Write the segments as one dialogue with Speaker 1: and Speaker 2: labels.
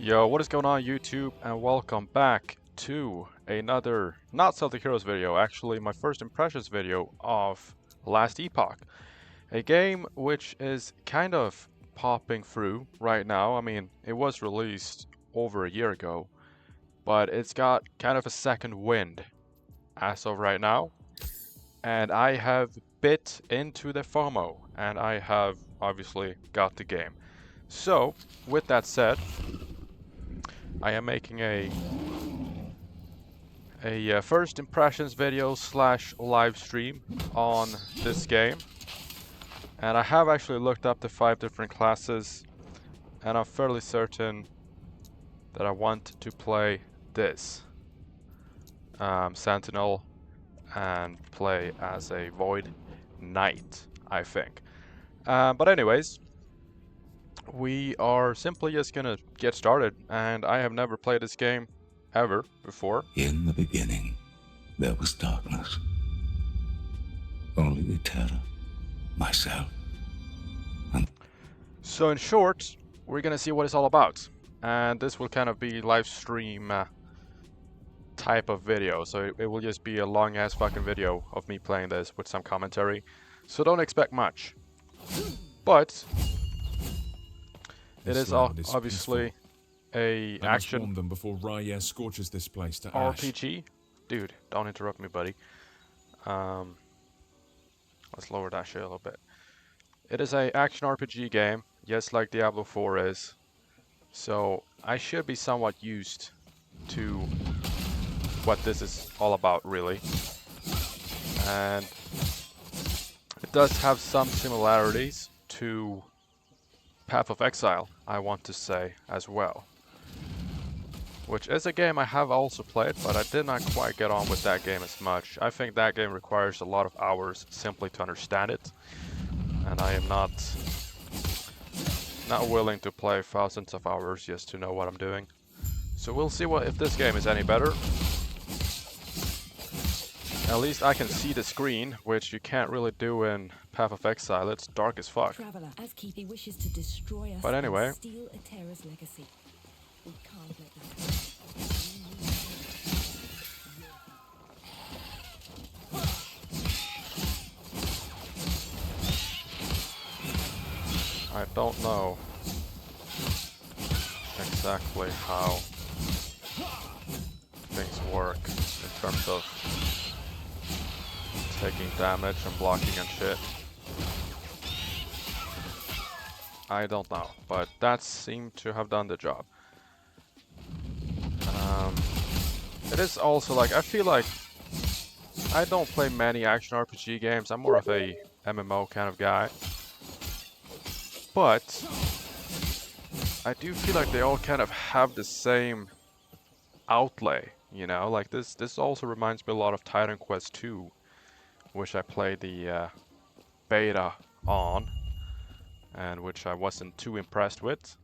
Speaker 1: Yo, what is going on YouTube, and welcome back to another not Celtic Heroes video, actually my first impressions video of last Epoch. A game which is kind of popping through right now. I mean, it was released over a year ago, but it's got kind of a second wind as of right now. And I have bit into the FOMO, and I have obviously got the game. So, with that said, I am making a first impressions video slash live stream on this game, and I have actually looked up the 5 different classes, and I'm fairly certain that I want to play this Sentinel and play as a Void Knight, I think. But anyways, we are simply just gonna get started, and I have never played this game ever before.
Speaker 2: In the beginning, there was darkness. Only the terror, myself, and...
Speaker 1: So in short, we're gonna see what it's all about. And this will kind of be live stream type of video. So it will just be a long ass fucking video of me playing this with some commentary. So don't expect much. But it is obviously a action
Speaker 3: them before Raya scorches this place to ash.
Speaker 1: RPG. Dude, don't interrupt me, buddy. Let's lower that shit a little bit. It is a action RPG game, just like Diablo 4 is. So I should be somewhat used to what this is all about, really. And it does have some similarities to Path of Exile, I want to say, as well. Which is a game I have also played, but I did not quite get on with that game as much. I think that game requires a lot of hours simply to understand it. And I am not willing to play thousands of hours just to know what I'm doing. So we'll see if this game is any better. At least I can see the screen, which you can't really do in Path of Exile. It's dark as fuck.
Speaker 4: Traveler, as Keithy wishes to destroy us
Speaker 1: But anyway,
Speaker 4: and steal Atera's legacy. We can't let that happen.
Speaker 1: I don't know exactly how things work in terms of taking damage and blocking and shit. I don't know, but that seemed to have done the job. It is also like, I feel like I don't play many action RPG games. I'm more of a MMO kind of guy. But I do feel like they all kind of have the same outlay, you know? Like this also reminds me a lot of Titan Quest 2, which I played the beta on, and which I wasn't too impressed with.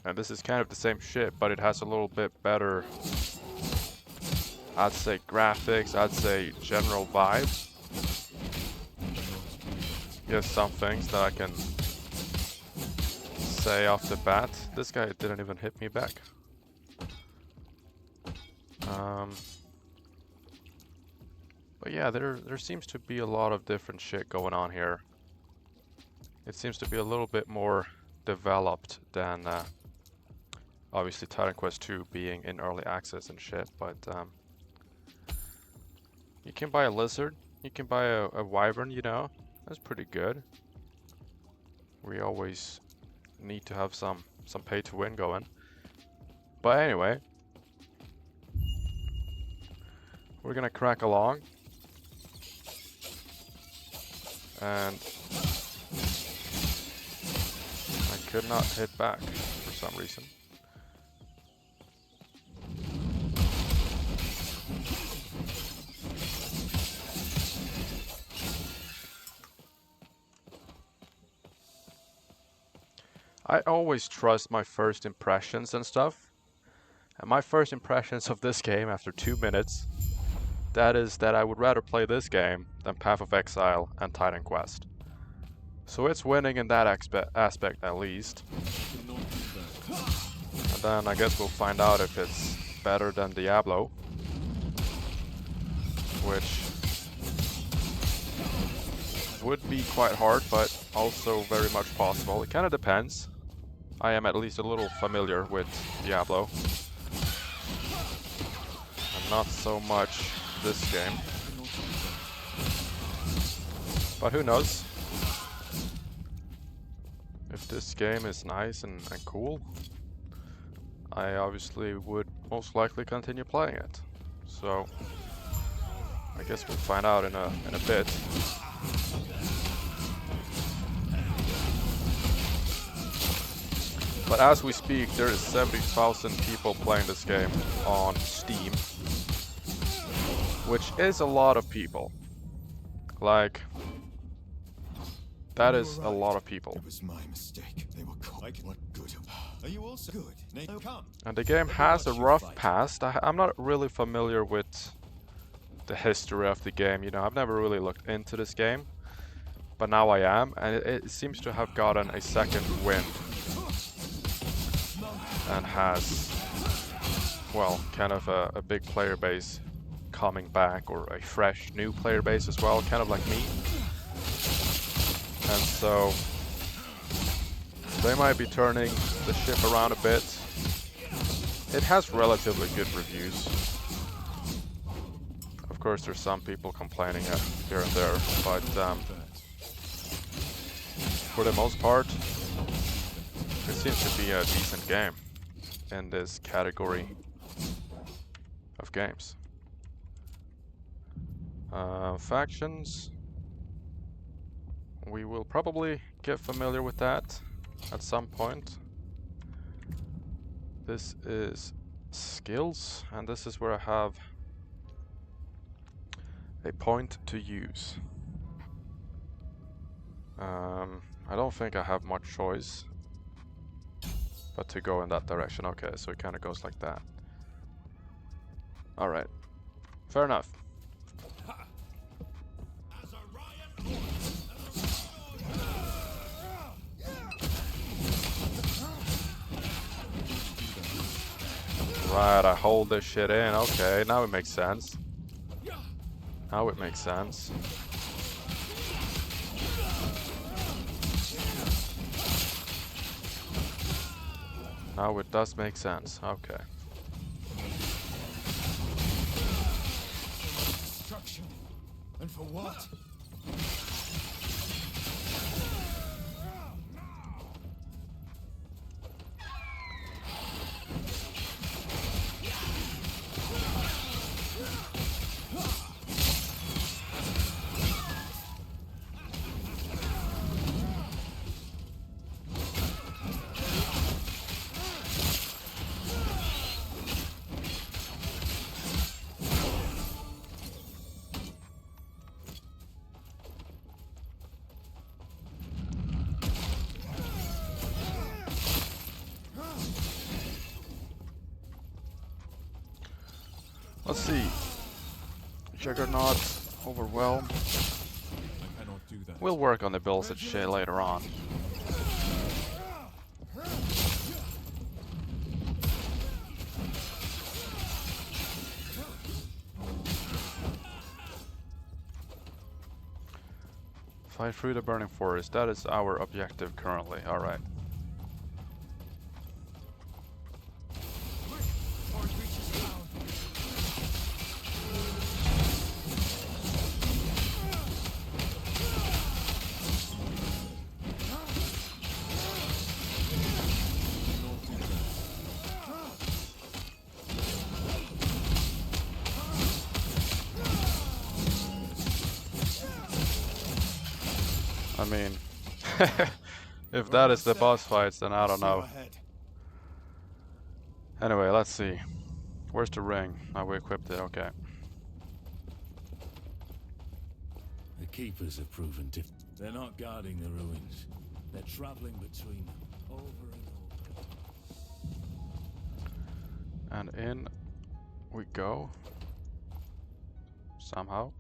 Speaker 1: And this is kind of the same shit, but it has a little bit better, I'd say, graphics, I'd say general vibe. Just some things that I can say off the bat. This guy didn't even hit me back. But yeah, there seems to be a lot of different shit going on here. It seems to be a little bit more developed than obviously Titan Quest 2 being in early access and shit, but you can buy a lizard, you can buy a wyvern, you know, that's pretty good. We always need to have some pay to win going. But anyway, we're gonna crack along. And I could not hit back for some reason. I always trust my first impressions and stuff. And my first impressions of this game after 2 minutes, that is that I would rather play this game than Path of Exile and Titan Quest. So it's winning in that aspect at least. And And then I guess we'll find out if it's better than Diablo, which would be quite hard, but also very much possible. It kind of depends. I am at least a little familiar with Diablo, and not so much this game. But who knows? If this game is nice and cool, I obviously would most likely continue playing it. So I guess we'll find out in a bit. But as we speak, there is 70,000 people playing this game on Steam, which is a lot of people. Like, that is a lot of people.
Speaker 5: It was my mistake. They were quite what good. Are you also good? Now come.
Speaker 1: And the game has a rough past. I'm not really familiar with the history of the game. You know, I've never really looked into this game, but now I am, and it seems to have gotten a second wind. And has, well, kind of a big player base coming back, or a fresh new player base as well, kind of like me. And so they might be turning the ship around a bit. It has relatively good reviews. Of course, there's some people complaining here and there, but for the most part, it seems to be a decent game in this category of games. Factions. We will probably get familiar with that at some point. This is skills, and this is where I have a point to use. I don't think I have much choice but to go in that direction. Okay, so it kind of goes like that. Alright, fair enough. Right, I hold this shit in. Okay, now it makes sense. Now it makes sense. Now it does make sense. Okay.
Speaker 5: Destruction. And for what?
Speaker 1: Let's see. Juggernaut, overwhelm.
Speaker 3: I cannot do that.
Speaker 1: We'll work on the builds and shit later on. Fight through the burning forest. That is our objective currently. Alright. I mean, if that is the boss fights, then I don't know. Anyway, let's see. Where's the ring? Oh, we equipped it, okay.
Speaker 2: The keepers have proven different. They're not guarding the ruins. They're traveling between them over and over.
Speaker 1: And in we go. Somehow.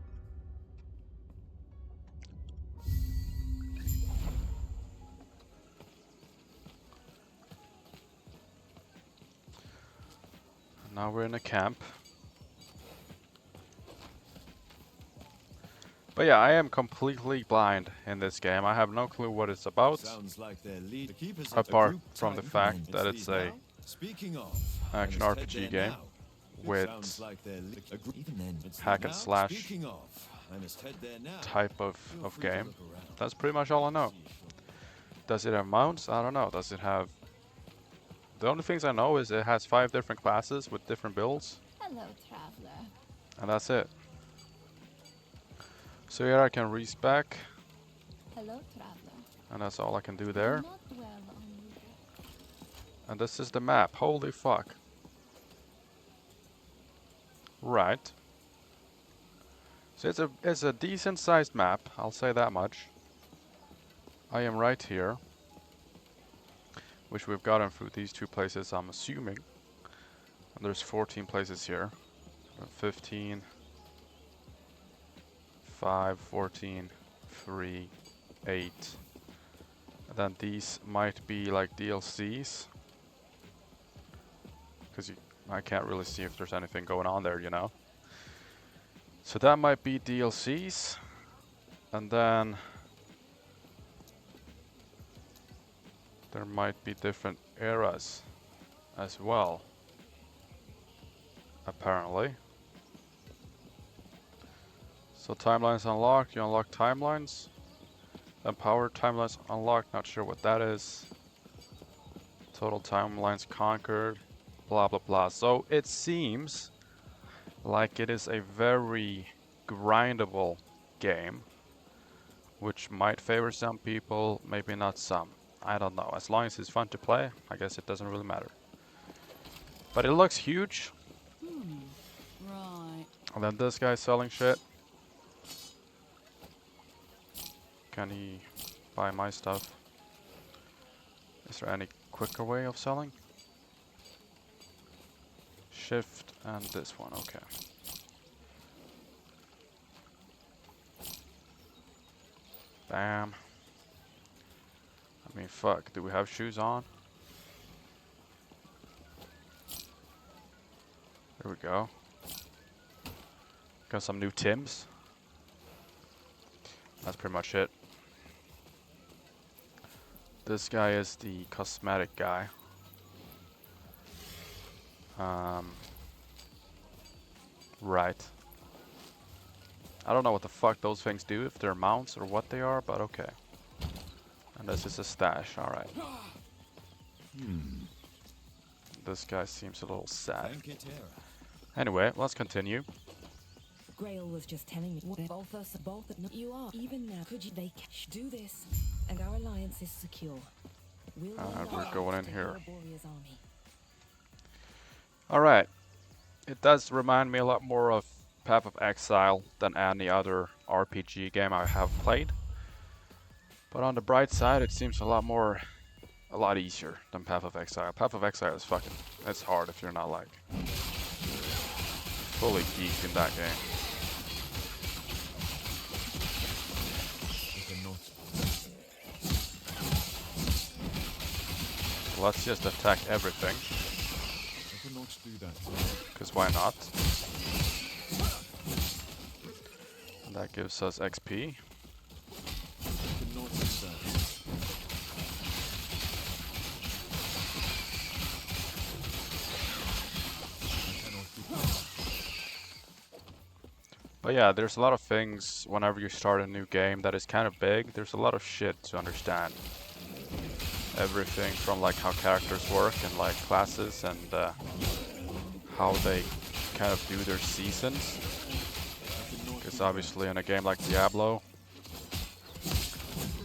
Speaker 1: Now we're in a camp. But yeah, I am completely blind in this game. I have no clue what it's about,
Speaker 5: Sounds like their lead. The keepers a
Speaker 1: apart
Speaker 5: group
Speaker 1: from the
Speaker 5: time
Speaker 1: fact
Speaker 5: command.
Speaker 1: that it's a
Speaker 5: Now? Speaking of,
Speaker 1: action
Speaker 5: I must head
Speaker 1: RPG
Speaker 5: there
Speaker 1: game
Speaker 5: now.
Speaker 1: with
Speaker 5: Sounds like their a group. Even then, it's
Speaker 1: hack and
Speaker 5: now.
Speaker 1: slash
Speaker 5: Speaking of, I must head there now.
Speaker 1: type of
Speaker 5: Feel free to
Speaker 1: game.
Speaker 5: look around.
Speaker 1: That's pretty much all I know.
Speaker 5: See you shortly.
Speaker 1: Does it have mounts? I don't know. Does it have... The only things I know is it has 5 different classes with different builds,
Speaker 4: Hello, traveler.
Speaker 1: and that's it. So here I can respec,
Speaker 4: Hello, traveler.
Speaker 1: and that's all I can do
Speaker 4: Do
Speaker 1: there.
Speaker 4: not dwell on you.
Speaker 1: And this is the map. Holy fuck. Right. So it's a decent sized map, I'll say that much. I am right here, which we've gotten through these 2 places, I'm assuming. And there's 14 places here. 15, 5, 14, 3, 8. And then these might be like DLCs. Because I can't really see if there's anything going on there, you know. So that might be DLCs. And then there might be different eras as well, apparently. So timelines unlocked, you unlock timelines. Empowered timelines unlocked, not sure what that is. Total timelines conquered, blah blah blah. So it seems like it is a very grindable game, which might favor some people, maybe not some. I don't know. As long as it's fun to play, I guess it doesn't really matter. But it looks huge.
Speaker 4: Right.
Speaker 1: And then this guy's selling shit. Can he buy my stuff? Is there any quicker way of selling? Shift and this one, okay. Bam. I mean, fuck, do we have shoes on? There we go. Got some new Tims. That's pretty much it. This guy is the cosmetic guy. Right. I don't know what the fuck those things do, if they're mounts or what they are, but okay. And this is a stash, alright. This guy seems a little sad.
Speaker 5: Thank you, Tara.
Speaker 1: Anyway, let's continue.
Speaker 4: Grail was just telling me both us, you are. Even now, could you do this? And our alliance is secure. We'll
Speaker 1: We're going in here.
Speaker 4: Warrior's army.
Speaker 1: Alright. It does remind me a lot more of Path of Exile than any other RPG game I have played. But on the bright side, it seems a lot easier than Path of Exile. Path of Exile is fucking, it's hard if you're not like fully geeked in that game.
Speaker 3: I cannot.
Speaker 1: Let's just attack everything,
Speaker 3: I cannot do that.
Speaker 1: because why not? And that gives us XP.
Speaker 3: I cannot do that. I cannot do that.
Speaker 1: But yeah, there's a lot of things whenever you start a new game that is kind of big. There's a lot of shit to understand. Everything from like how characters work and like classes and how they kind of do their seasons. Because obviously in a game like Diablo,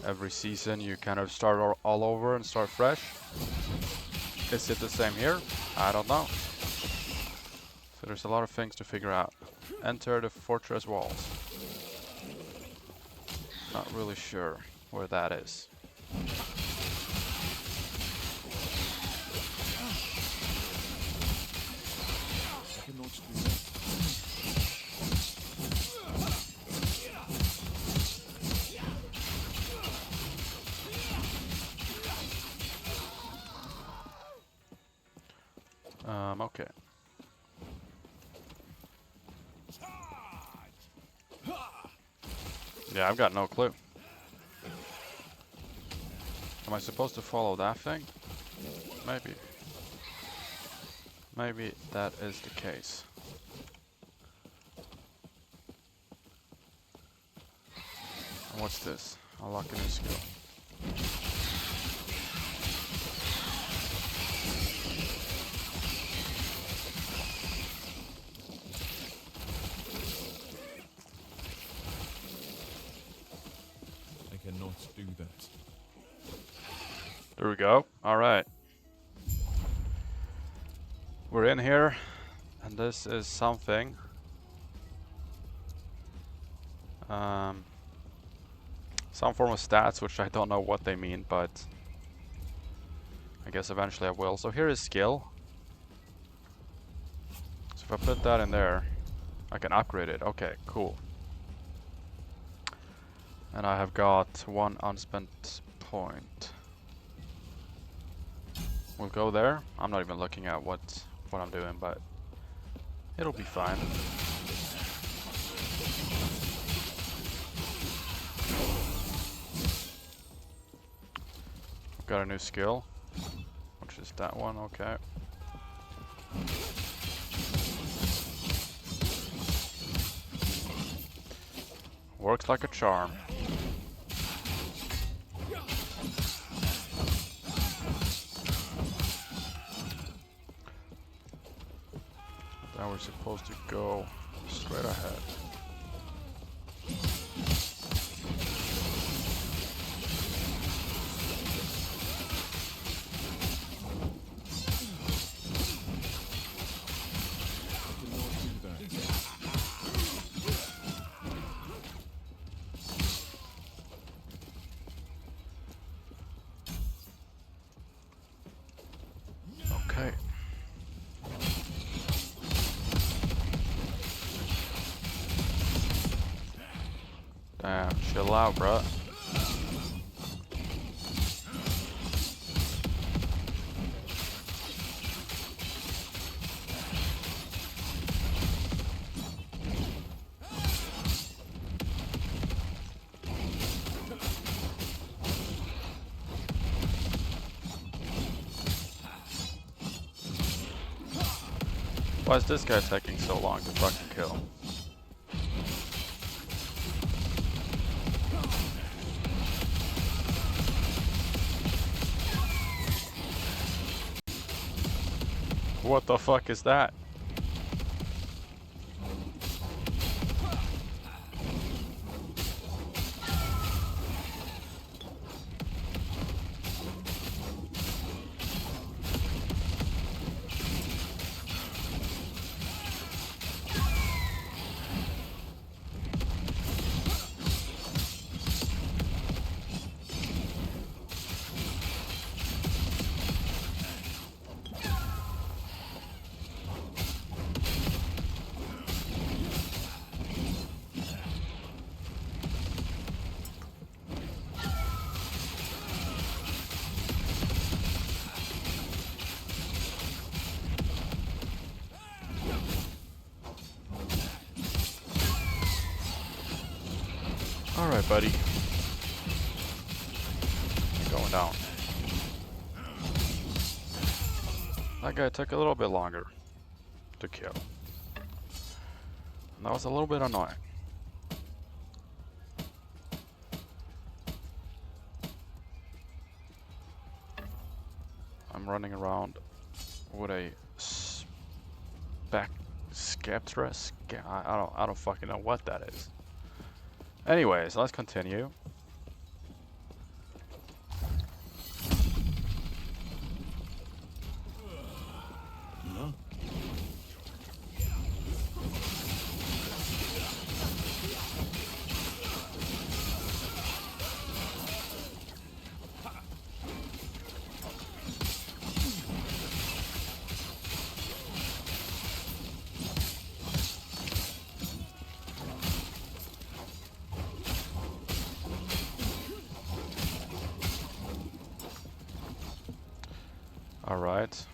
Speaker 1: every season you kind of start all over and start fresh. Is it the same here? I don't know. So there's a lot of things to figure out. Enter the fortress walls. Not really sure where that is.
Speaker 3: I cannot do that.
Speaker 1: Okay. Yeah, I've got no clue. Am I supposed to follow that thing? Maybe. Maybe that is the case. And what's this? Unlock a new skill.
Speaker 3: I cannot do that.
Speaker 1: There we go. Alright. We're in here, and this is something. Some form of stats, which I don't know what they mean, but I guess eventually I will. So here is skill. So if I put that in there, I can upgrade it. Okay, cool. And I have got 1 unspent point. We'll go there. I'm not even looking at what I'm doing, but it'll be fine. Got a new skill, which is that one. Okay. Works like a charm. Now we're supposed to go straight ahead. Okay. Damn, chill out, bruh. Why is this guy taking so long to fucking kill? What the fuck is that? Alright, buddy. Going down. That guy took a little bit longer to kill. And that was a little bit annoying. I'm running around with a Skeptra? I don't fucking know what that is. Anyways, let's continue. All right.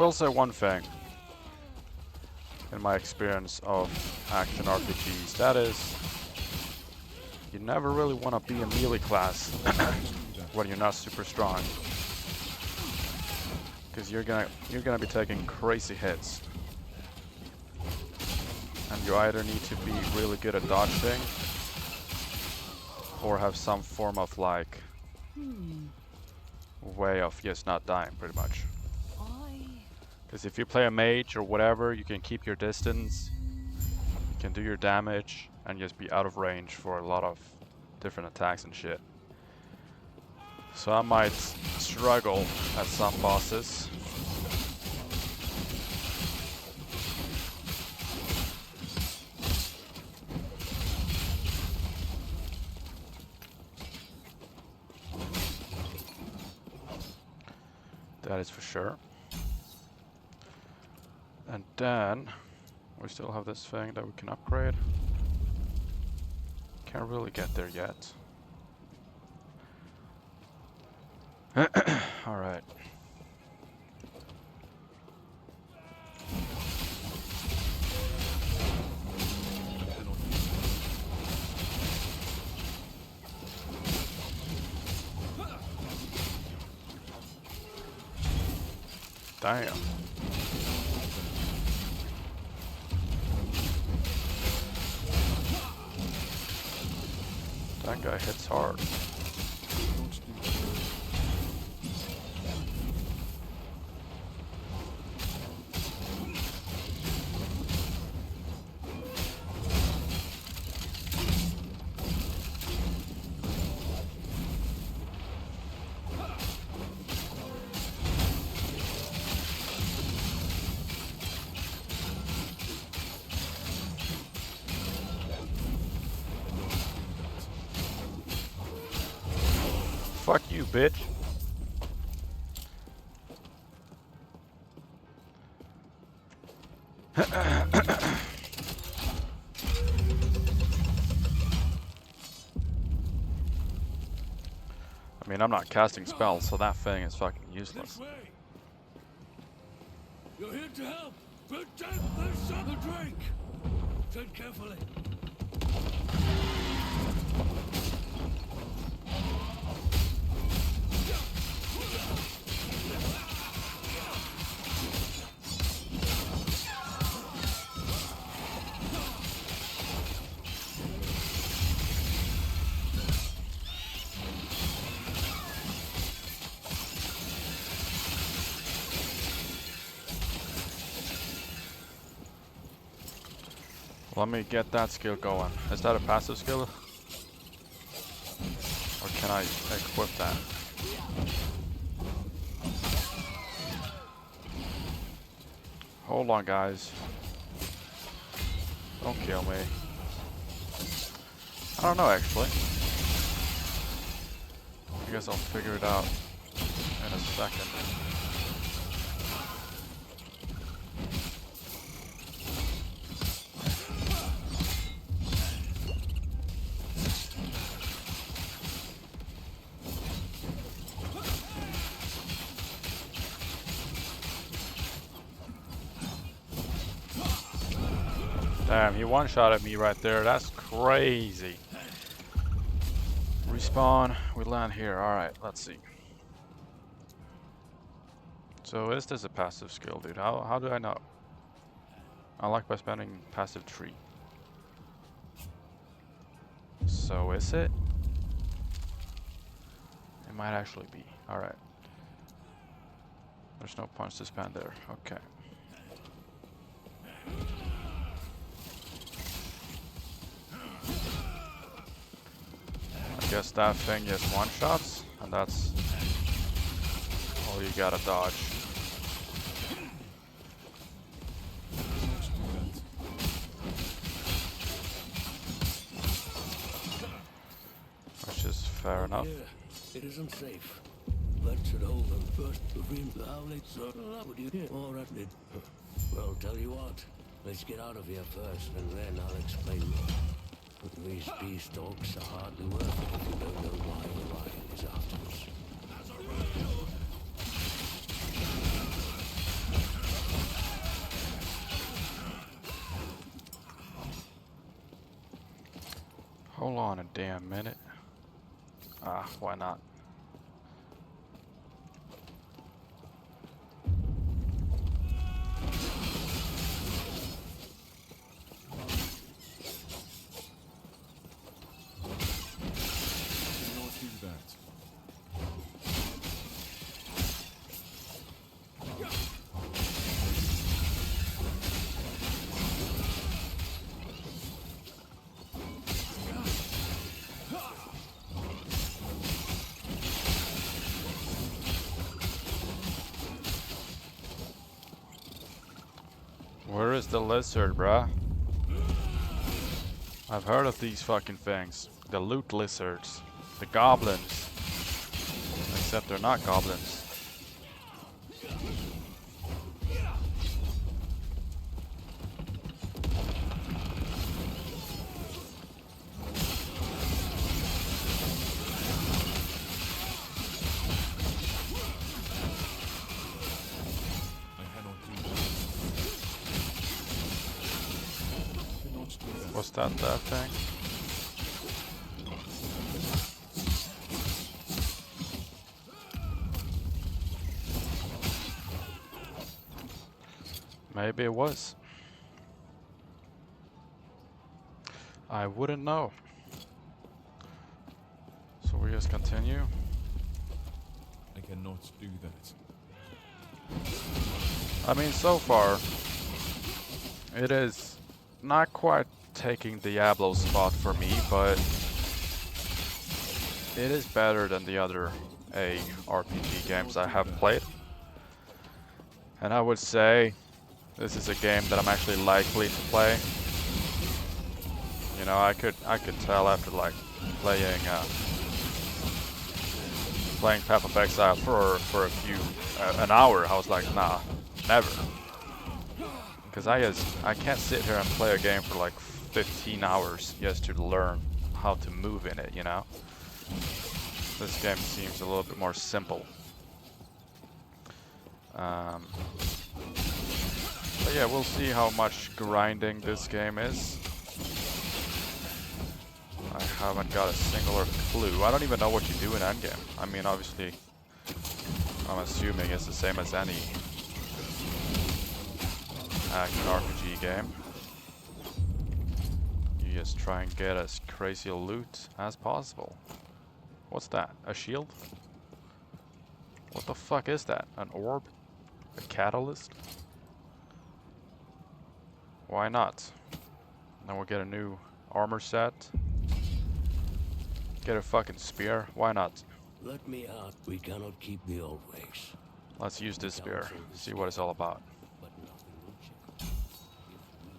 Speaker 1: will say one thing in my experience of action RPGs, that is, you never really want to be a melee class when you're not super strong, because you're gonna be taking crazy hits, and you either need to be really good at dodging or have some form of like way of just not dying, pretty much. Because if you play a mage or whatever, you can keep your distance, you can do your damage, and just be out of range for a lot of different attacks and shit. So I might struggle at some bosses. That is for sure. And then we still have this thing that we can upgrade. Can't really get there yet. Alright. Damn. That guy hits hard. Fuck you, bitch. I mean, I'm not casting spells, so that thing is fucking useless.
Speaker 2: This way. You're here to help. Protect the son of drink. Tread carefully.
Speaker 1: Let me get that skill going. Is that a passive skill? Or can I equip that? Hold on, guys. Don't kill me. I don't know, actually. I guess I'll figure it out in a second. Damn, he one-shotted me right there. That's crazy. Respawn. We land here. Alright, let's see. So is this a passive skill, dude? How do I know? Unlock by spending passive tree. So is it? It might actually be. Alright. There's no points to spend there. Okay. I guess that thing just one-shots, and that's all you gotta dodge. Which is fair enough.
Speaker 2: Yeah, it isn't safe. That should hold them first. How late, sir? Would you hear? All right, then. Well, tell you what. Let's get out of here first, and then I'll explain more. These beast dogs are hardly worth it if you don't know why Orion is after us.
Speaker 1: Hold on a damn minute. Ah, why not?
Speaker 3: Cannot do that.
Speaker 1: Where is the lizard, bruh? I've heard of these fucking things. The loot lizards. The goblins. Except they're not goblins.
Speaker 3: I cannot do that. Cannot do that.
Speaker 1: What's that thing? Maybe it was. I wouldn't know. So we just continue.
Speaker 3: I cannot do that.
Speaker 1: I mean, so far, it is not quite taking Diablo's spot for me, but it is better than the other RPG games I have played. And I would say this is a game that I'm actually likely to play. You know, I could tell after like playing Path of Exile for a few an hour. I was like, nah, never. Because I can't sit here and play a game for like 15 hours just to learn how to move in it. You know, this game seems a little bit more simple. But yeah, we'll see how much grinding this game is. I haven't got a singular clue. I don't even know what you do in endgame. I mean, obviously, I'm assuming it's the same as any action RPG game. You just try and get as crazy loot as possible. What's that? A shield? What the fuck is that? An orb? A catalyst? Why not? Then we'll get a new armor set. Get a fucking spear. Why not?
Speaker 2: Let me out. We cannot keep the old ways.
Speaker 1: Let's use this spear. See what it's all about.
Speaker 2: But nothing will change.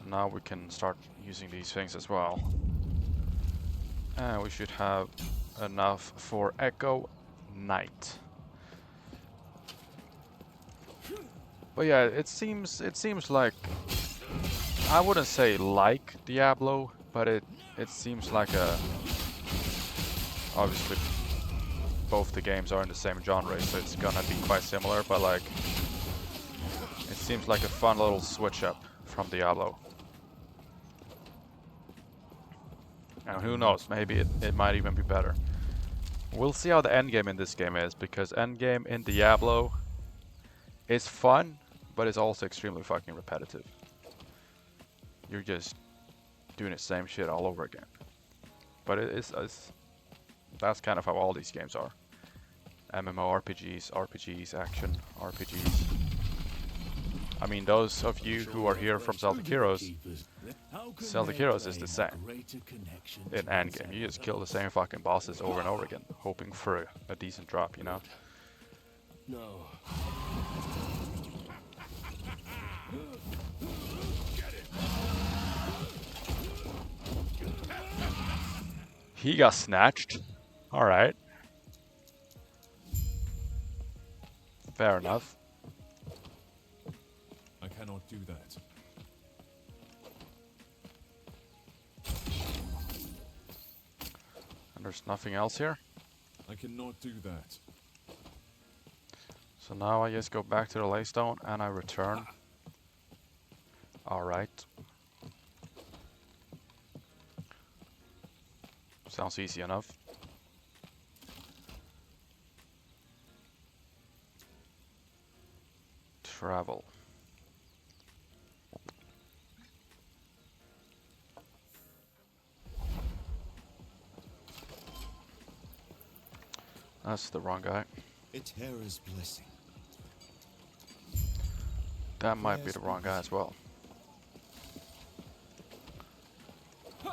Speaker 1: Now we can start using these things as well. And we should have enough for Echo Knight. But yeah, it seems like, I wouldn't say like Diablo, but it seems like a, obviously both the games are in the same genre, so it's gonna be quite similar, but like it seems like a fun little switch up from Diablo. And who knows, maybe it might even be better. We'll see how the endgame in this game is, because endgame in Diablo is fun, but it's also extremely fucking repetitive. You're just doing the same shit all over again. But it's that's kind of how all these games are. MMORPGs, RPGs, action RPGs. I mean, those of you who are here from Celtic Heroes, Celtic Heroes is the same in endgame. You just kill the same fucking bosses over and over again, hoping for a decent drop, you know?
Speaker 2: No.
Speaker 1: He got snatched. Alright. Fair enough.
Speaker 3: I cannot do that.
Speaker 1: And there's nothing else here.
Speaker 3: I cannot do that.
Speaker 1: So now I just go back to the Laystone and I return. Alright. Sounds easy enough. Travel. That's the wrong guy.
Speaker 5: A terror's blessing.
Speaker 1: That might be the wrong guy as well.
Speaker 3: I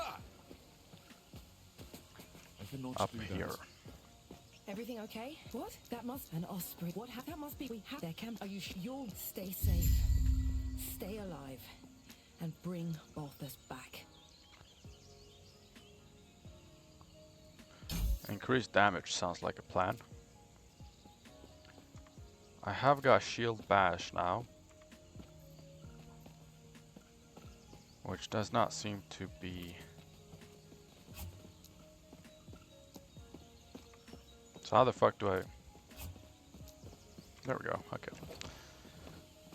Speaker 3: cannot
Speaker 1: Up
Speaker 3: do
Speaker 1: here.
Speaker 3: that.
Speaker 4: Everything okay? What? That must an osprey. What? That must be. We have their camp. Are you? You'll stay safe, stay alive, and bring Balthus back.
Speaker 1: Increased damage sounds like a plan. I have got shield bash now, which does not seem to be. So how the fuck do I? There we go. Okay.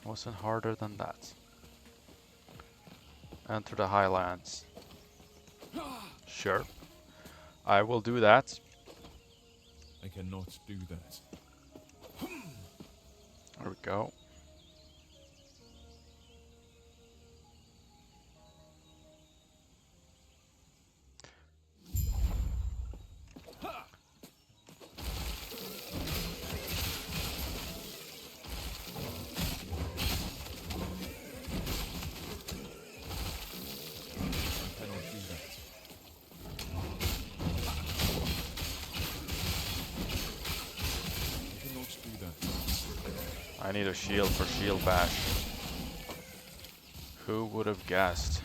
Speaker 1: Wasn't harder than that. Enter the highlands. Sure. I will do that.
Speaker 3: I cannot do that.
Speaker 1: There we go.
Speaker 3: I cannot do that. I cannot do that.
Speaker 1: I need a shield for shield bash. Who would have guessed?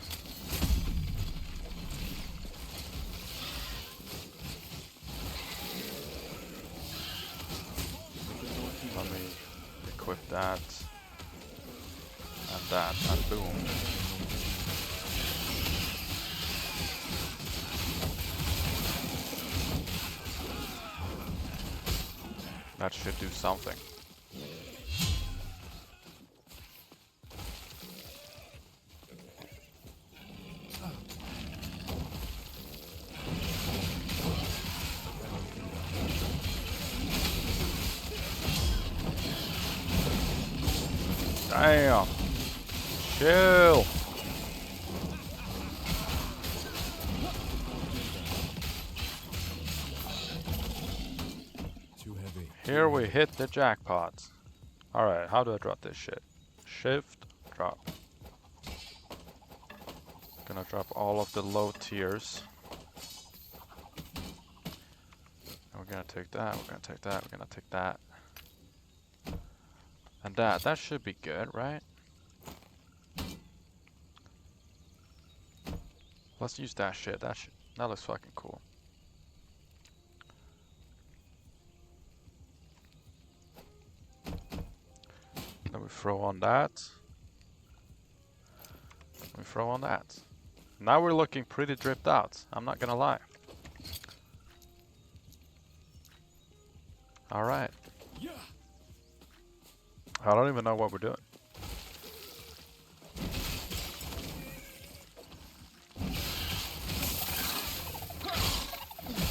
Speaker 1: Let me equip that. And that, and boom. That should do something. Damn. Chill.
Speaker 3: Too heavy.
Speaker 1: Here we hit the jackpot. Alright, how do I drop this shit? Shift, drop. Gonna drop all of the low tiers. And we're gonna take that, we're gonna take that, we're gonna take that. And that. That should be good, right? Let's use that shit. That looks fucking cool. Then we throw on that. We throw on that. Now we're looking pretty dripped out. I'm not gonna lie. Alright.
Speaker 3: Yeah.
Speaker 1: I don't even know what we're doing.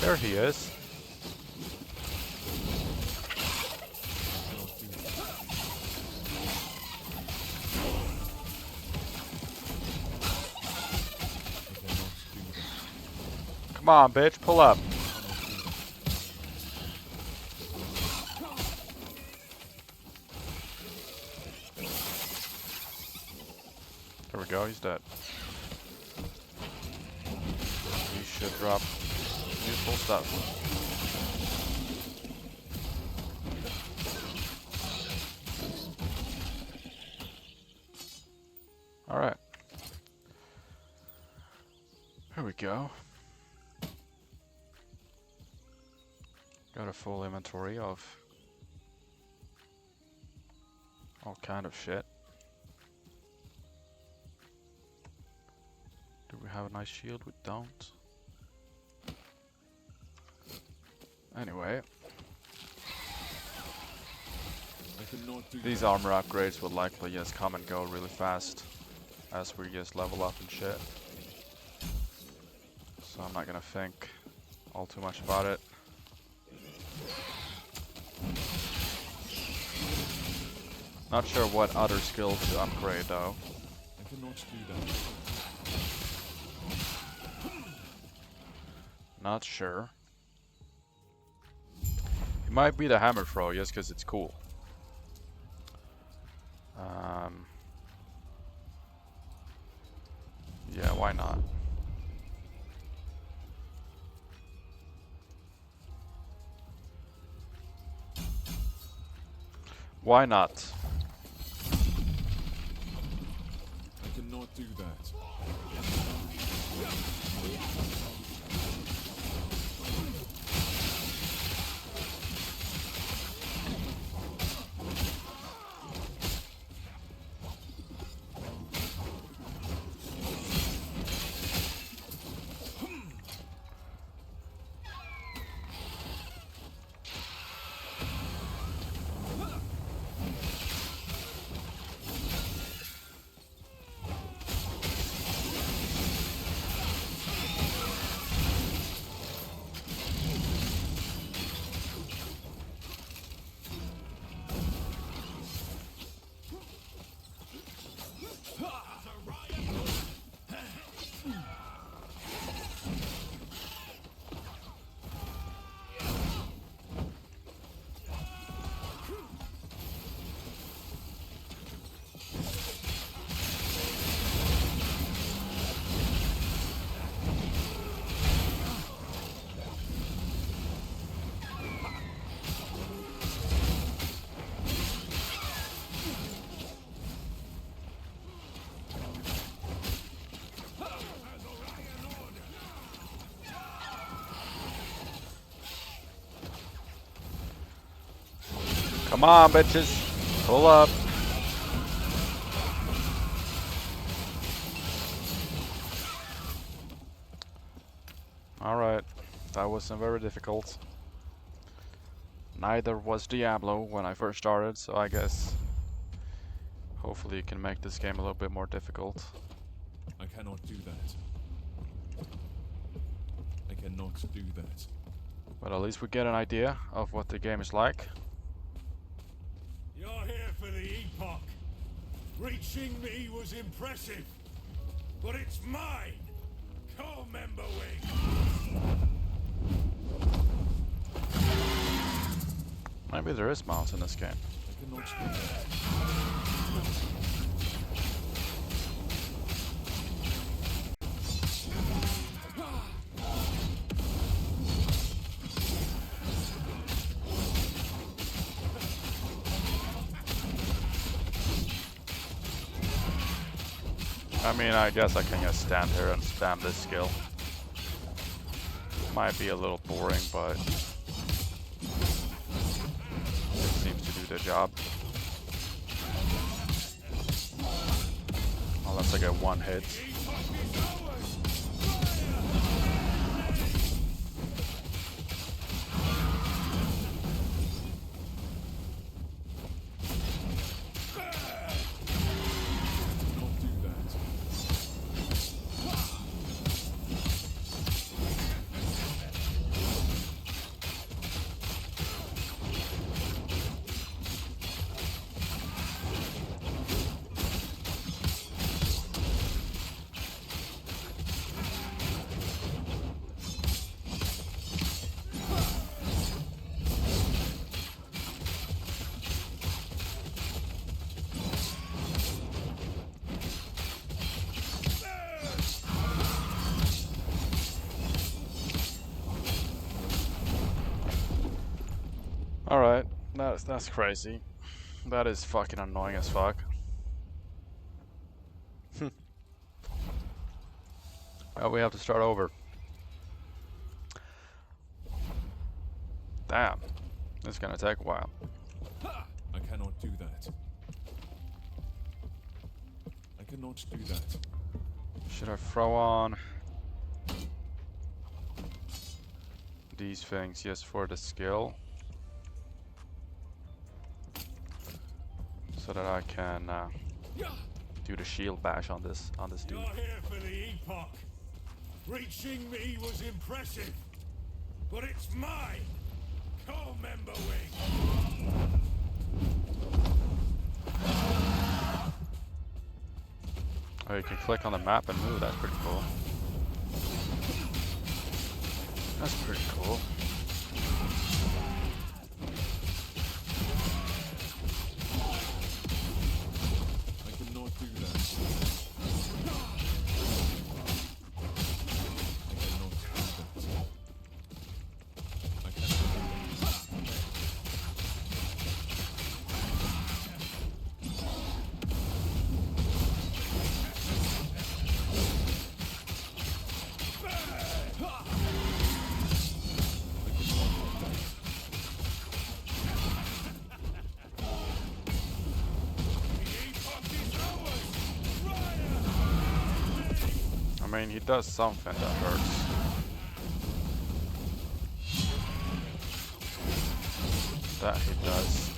Speaker 1: There he is. Come on, bitch, pull up. There we go, he's dead. He should drop useful stuff. Alright. Here we go. Got a full inventory of all kind of shit. Do we have a nice shield? We don't. Anyway,
Speaker 3: I cannot do
Speaker 1: these
Speaker 3: that.
Speaker 1: armor upgrades will likely just come and go really fast as we just level up and shit. So I'm not gonna think all too much about it. Not sure what other skills to upgrade though.
Speaker 3: I cannot do that.
Speaker 1: Not sure. It might be the hammer throw, just because it's cool. Yeah, why not? Why not?
Speaker 3: I cannot do that.
Speaker 1: Come on, bitches. Pull up. Alright. That wasn't very difficult. Neither was Diablo when I first started, so I guess hopefully you can make this game a little bit more difficult.
Speaker 3: I cannot do that. I cannot do that.
Speaker 1: But at least we get an idea of what the game is like.
Speaker 2: You're here for the Epoch. Reaching me was impressive, but it's mine. Co-member wing.
Speaker 1: Maybe there is mounts in this game.
Speaker 3: I cannot do that.
Speaker 1: I mean, I guess I can just stand here and spam this skill. Might be a little boring, but it seems to do the job. Unless I get one hit. Alright, that's crazy. That is fucking annoying as fuck. Well, we have to start over. Damn, this is gonna take a while.
Speaker 3: I cannot do that. I cannot do that.
Speaker 1: Should I throw on these things just for the skill? So that I can do the shield bash on this dude.
Speaker 2: You're here for the Epoch. Reaching me was impressive, but it's mine! Call member wing!
Speaker 1: Oh, you can click on the map and move. That's pretty cool. That's pretty cool.
Speaker 3: I cannot do that. I cannot do that. I cannot do
Speaker 1: I mean, he does something that hurts. That he does.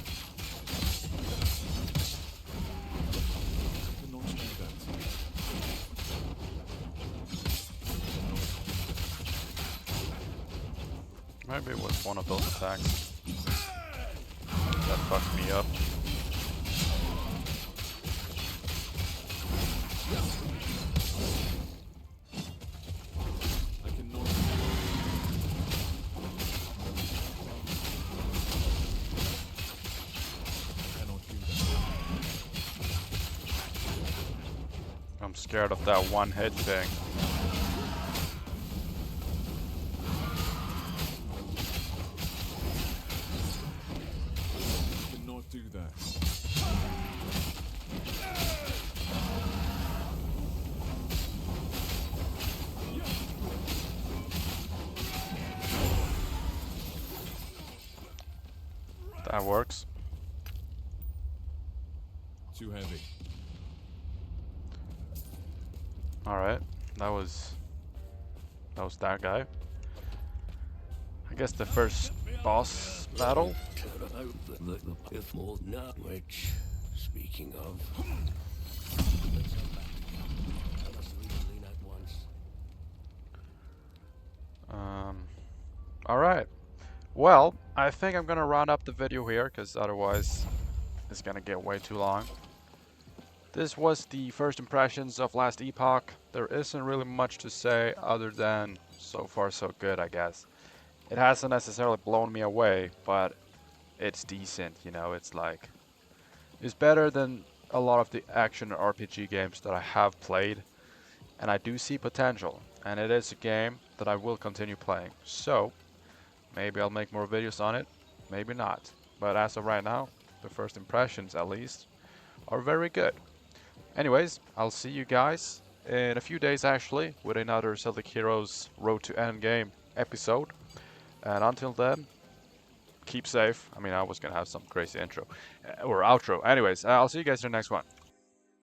Speaker 3: I cannot do that.
Speaker 1: Maybe it was one of those attacks that fucked me up.
Speaker 3: I cannot do that. I cannot do that.
Speaker 1: I'm scared of that one hit thing.
Speaker 3: I cannot do that.
Speaker 1: That works.
Speaker 3: Too heavy.
Speaker 1: Alright, that was that guy. I guess the first boss battle.
Speaker 2: If more now, which, speaking of, let's head back to camp. I must reconvene at once.
Speaker 1: Alright. Well, I think I'm gonna round up the video here, because otherwise it's gonna get way too long. This was the first impressions of last Epoch. There isn't really much to say other than so far so good, I guess. It hasn't necessarily blown me away, but it's decent, you know, it's better than a lot of the action RPG games that I have played, and I do see potential, and it is a game that I will continue playing. So, maybe I'll make more videos on it, maybe not. But as of right now, the first impressions at least are very good. Anyways, I'll see you guys in a few days actually with another Celtic Heroes Road to Endgame episode. And until then, keep safe. I mean, I was gonna have some crazy intro or outro. Anyways, I'll see you guys in the next one.